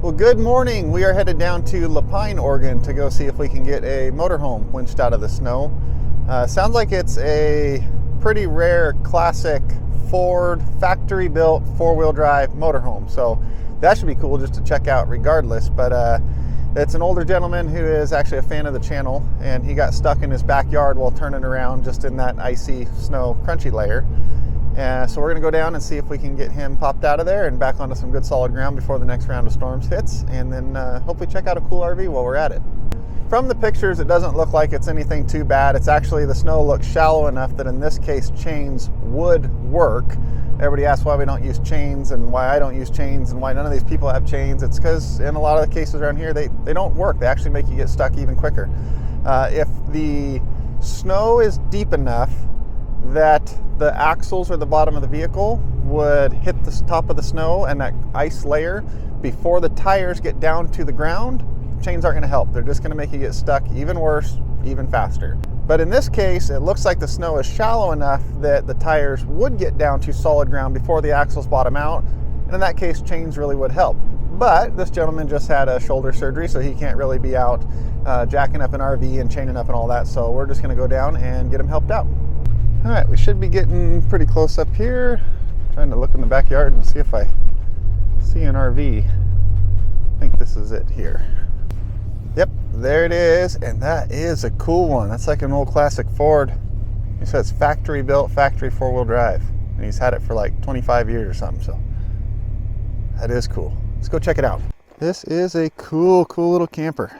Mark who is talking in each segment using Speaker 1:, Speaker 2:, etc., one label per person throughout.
Speaker 1: Well, good morning. We are headed down to Lapine, Oregon to go see if we can get a motorhome winched out of the snow. Sounds like it's a pretty rare classic Ford factory-built four-wheel drive motorhome. So that should be cool just to check out regardless. But it's an older gentleman who is actually a fan of the channel, and he got stuck in his backyard while turning around just in that icy snow crunchy layer. So we're going to go down and see if we can get him popped out of there and back onto some good solid ground before the next round of storms hits, and then hopefully check out a cool RV while we're at it. From the pictures, it doesn't look like it's anything too bad. It's actually, the snow looks shallow enough that in this case chains would work. Everybody asks why we don't use chains and why I don't use chains and why none of these people have chains. It's because in a lot of the cases around here, they don't work. They actually make you get stuck even quicker. If the snow is deep enough that the axles or the bottom of the vehicle would hit the top of the snow and that ice layer before the tires get down to the ground, chains aren't going to help. They're just going to make you get stuck even worse, even faster. But in this case, it looks like the snow is shallow enough that the tires would get down to solid ground before the axles bottom out. And in that case, chains really would help. But this gentleman just had a shoulder surgery, so he can't really be out jacking up an RV and chaining up and all that. So we're just going to go down and get him helped out. All right, we should be getting pretty close up here. Trying to look in the backyard and see if I see an RV. I think this is it here. Yep, there it is, and that is a cool one. That's like an old classic Ford. He says factory built, factory four-wheel drive, and he's had it for like 25 years or something, so that is cool. Let's go check it out. This is a cool little camper.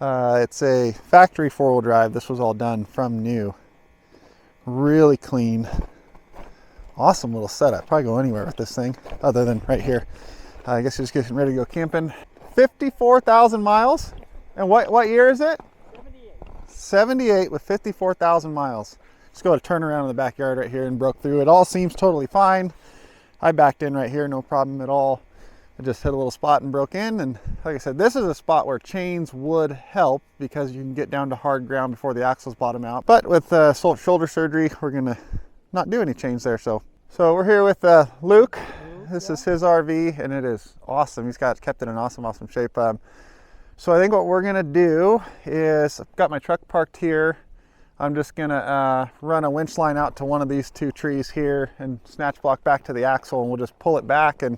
Speaker 1: It's a factory four-wheel drive. This was all done from new. Really clean. Awesome little setup. Probably go anywhere with this thing other than right here. I guess you're just getting ready to go camping. 54,000 miles. And what year is it? 78. 78 with 54,000 miles. Just go to turn around in the backyard right here and broke through. It all seems totally fine. I backed in right here, no problem at all. I just hit a little spot and broke in, and like I said, this is a spot where chains would help because you can get down to hard ground before the axles bottom out. But with shoulder surgery, we're gonna not do any chains there. So we're here with Luke. This is his RV, and it is awesome. He's kept it in awesome shape. So I think what we're gonna do is, I've got my truck parked here. I'm just gonna run a winch line out to one of these two trees here and snatch block back to the axle, and we'll just pull it back. And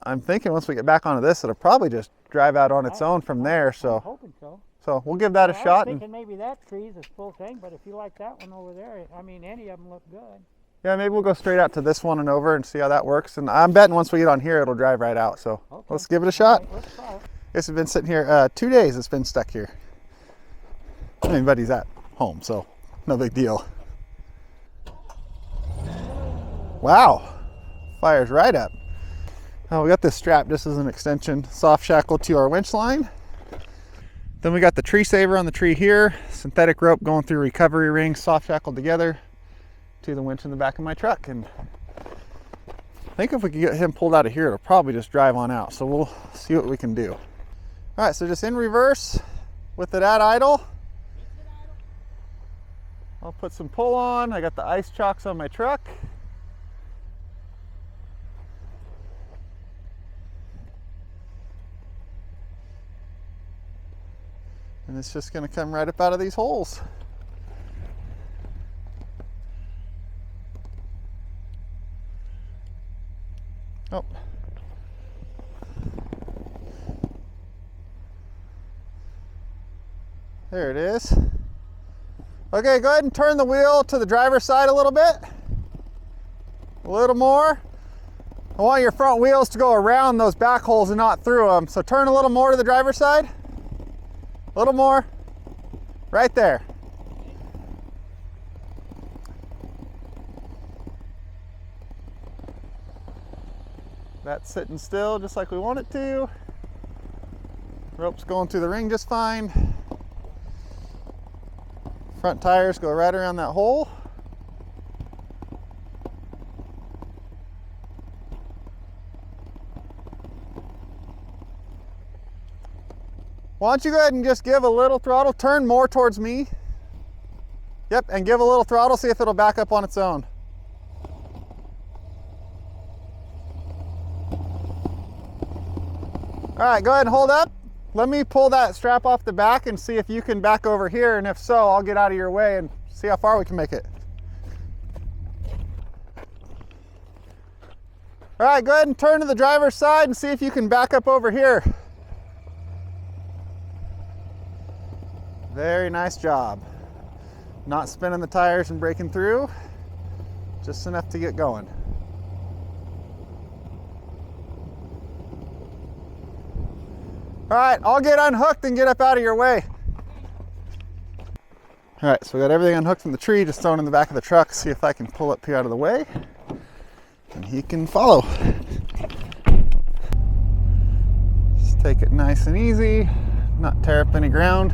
Speaker 1: I'm thinking once we get back onto this, it'll probably just drive out on its own from there. So
Speaker 2: I'm hoping so.
Speaker 1: So we'll give that a shot.
Speaker 2: I was thinking maybe that tree's a full thing, but if you like that one over there, I mean, any of them look good.
Speaker 1: Yeah, maybe we'll go straight out to this one and over and see how that works. And I'm betting once we get on here, it'll drive right out. So okay, let's give it a shot.
Speaker 2: Right, let's try it.
Speaker 1: This has been sitting here 2 days. It's been stuck here. I mean, buddy's at home, so no big deal. Wow, fires right up. We got this strap just as an extension, soft shackle to our winch line. Then we got the tree saver on the tree here, synthetic rope going through recovery rings, soft shackled together to the winch in the back of my truck. And I think if we can get him pulled out of here, it'll probably just drive on out. So we'll see what we can do. All right, so just in reverse with it at idle. I'll put some pull on. I got the ice chocks on my truck. And it's just going to come right up out of these holes. Oh. There it is. Okay, go ahead and turn the wheel to the driver's side a little bit. A little more. I want your front wheels to go around those back holes and not through them. So turn a little more to the driver's side. A little more, right there. That's sitting still just like we want it to. Rope's going through the ring just fine. Front tires go right around that hole. Why don't you go ahead and just give a little throttle, turn more towards me. Yep, and give a little throttle, see if it'll back up on its own. All right, go ahead and hold up. Let me pull that strap off the back and see if you can back over here, and if so, I'll get out of your way and see how far we can make it. All right, go ahead and turn to the driver's side and see if you can back up over here. Very nice job. Not spinning the tires and breaking through, just enough to get going. All right, I'll get unhooked and get up out of your way. All right, so we got everything unhooked from the tree, just thrown in the back of the truck. See if I can pull up here out of the way and he can follow. Just take it nice and easy, not tear up any ground.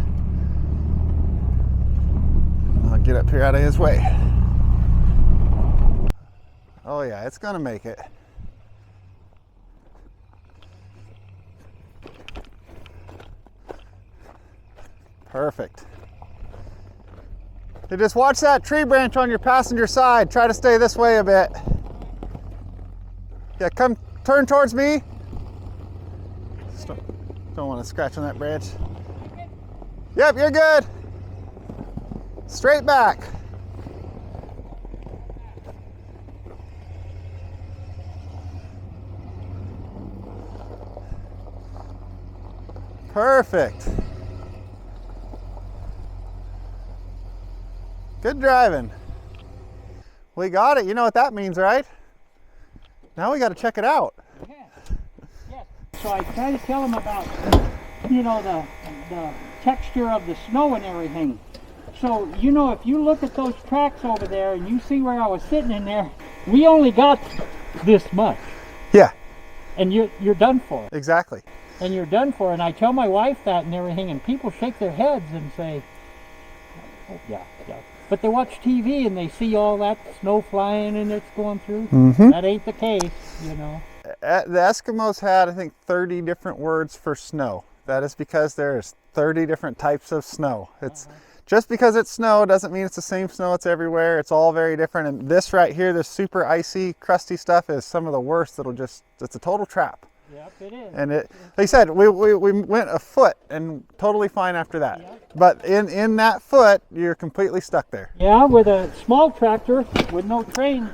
Speaker 1: I'll get up here out of his way. Oh yeah, it's gonna make it. Perfect. You just watch that tree branch on your passenger side. Try to stay this way a bit. Yeah, come turn towards me. Just don't want to scratch on that branch. Yep, you're good. Straight back. Perfect. Good driving. We got it. You know what that means, right? Now we got to check it out.
Speaker 2: Yeah. Yes. So I try to tell them about, you know, the texture of the snow and everything. So, you know, if you look at those tracks over there and you see where I was sitting in there, we only got this much.
Speaker 1: Yeah.
Speaker 2: And you're done for.
Speaker 1: Exactly.
Speaker 2: And you're done for. And I tell my wife that and everything, and people shake their heads and say, oh, yeah. But they watch TV and they see all that snow flying and it's going through. Mm-hmm. That ain't the case, you know.
Speaker 1: The Eskimos had, I think, 30 different words for snow. That is because there's 30 different types of snow. It's just because it's snow doesn't mean it's the same snow it's everywhere. It's all very different. And this right here, this super icy, crusty stuff is some of the worst. It's a total trap.
Speaker 2: Yep, it is.
Speaker 1: And it, like I said, we went a foot and totally fine after that. Yep. But in that foot, you're completely stuck there.
Speaker 2: Yeah, with a small tractor with no chains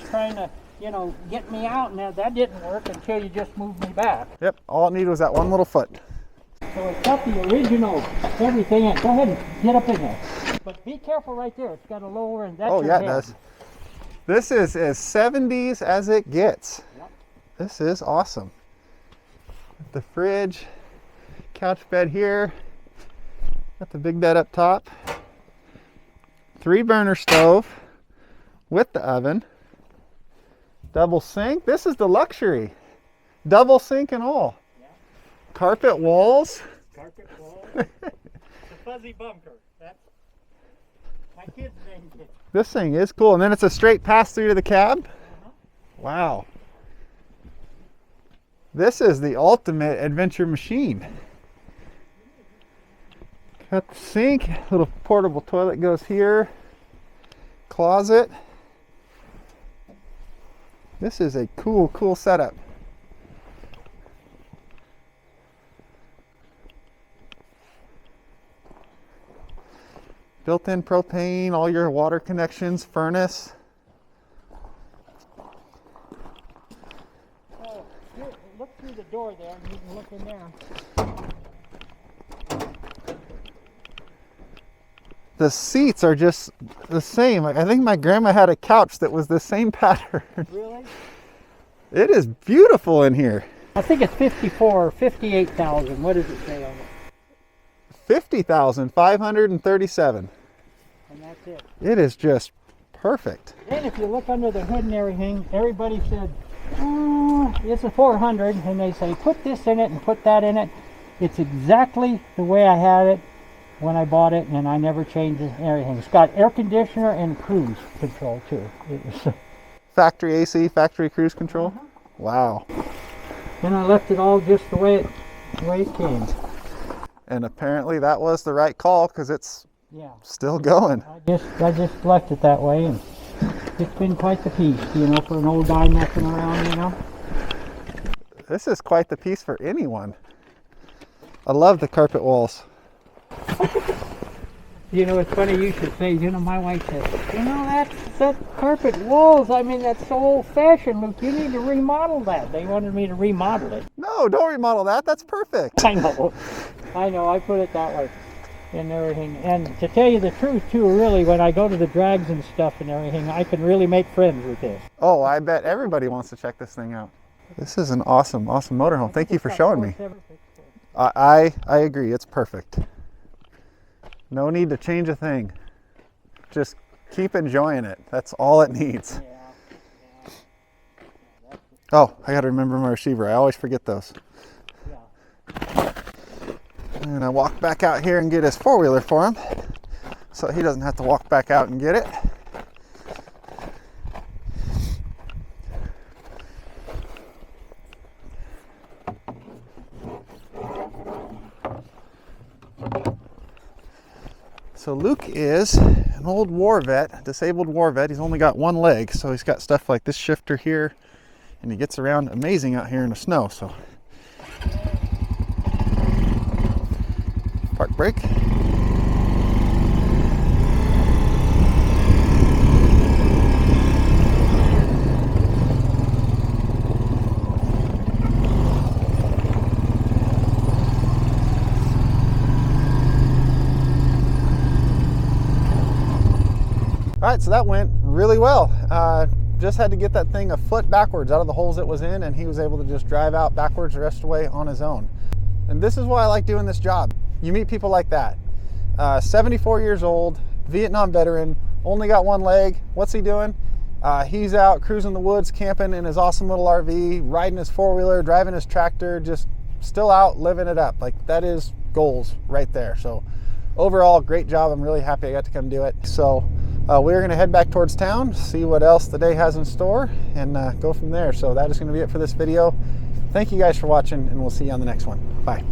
Speaker 2: trying to, you know, get me out, and that didn't work until you just moved me back.
Speaker 1: Yep, all it needed was that one little foot.
Speaker 2: So it's got the original everything. Go ahead and get up in there. But be careful right there. It's got a lower, and that's your head.
Speaker 1: It does. This is as 70s as it gets. Yep. This is awesome. The fridge, couch bed here, got the big bed up top, 3-burner stove with the oven, double sink. This is the luxury, double sink and all. Yeah. Carpet walls.
Speaker 2: Carpet walls. The fuzzy bunker. That's my kids named it.
Speaker 1: This thing is cool, and then it's a straight pass through to the cab. Wow. This is the ultimate adventure machine. Got the sink, little portable toilet goes here, closet. This is a cool setup. Built-in propane, all your water connections, furnace.
Speaker 2: Look through the door there and you can look in there.
Speaker 1: The seats are just the same. Like, I think my grandma had a couch that was the same pattern. Really? It is beautiful in here.
Speaker 2: I think it's 54 or 58,000. What does it say on it?
Speaker 1: 50,537.
Speaker 2: And that's it.
Speaker 1: It is just perfect.
Speaker 2: And if you look under the hood and everything, everybody said, oh, it's a 400, and they say put this in it and put that in it. It's exactly the way I had it when I bought it, and I never changed everything. It's got air conditioner and cruise control too.
Speaker 1: Factory AC, factory cruise control. Wow.
Speaker 2: And I left it all just the way it came.
Speaker 1: And apparently that was the right call because it's still going.
Speaker 2: I just left it that way, and it's been quite the piece, you know, for an old guy messing around, you know.
Speaker 1: This is quite the piece for anyone. I love the carpet walls.
Speaker 2: You know, it's funny you should say, you know, my wife says, you know, that carpet walls, I mean, that's so old-fashioned, Luke, you need to remodel that. They wanted me to remodel it.
Speaker 1: No, don't remodel that. That's perfect.
Speaker 2: I know, I put it that way and everything. And to tell you the truth, too, really, when I go to the drags and stuff and everything, I can really make friends with this.
Speaker 1: Oh, I bet everybody wants to check this thing out. This is an awesome, awesome motorhome. Thank you for showing me. I agree. It's perfect. No need to change a thing. Just keep enjoying it. That's all it needs. Oh, I got to remember my receiver. I always forget those. And I walk back out here and get his four-wheeler for him, so he doesn't have to walk back out and get it. So Luke is an old war vet, disabled war vet. He's only got one leg, so he's got stuff like this shifter here, and he gets around amazing out here in the snow. So park brake. All right, so that went really well. Just had to get that thing a foot backwards out of the holes it was in, and he was able to just drive out backwards the rest of the way on his own. And this is why I like doing this job. You meet people like that. 74 years old, Vietnam veteran, only got one leg. What's he doing? He's out cruising the woods, camping in his awesome little RV, riding his four-wheeler, driving his tractor, just still out living it up. Like, that is goals right there. So overall, great job. I'm really happy I got to come do it. So we're going to head back towards town, see what else the day has in store, and go from there. So that is going to be it for this video. Thank you guys for watching, and we'll see you on the next one. Bye.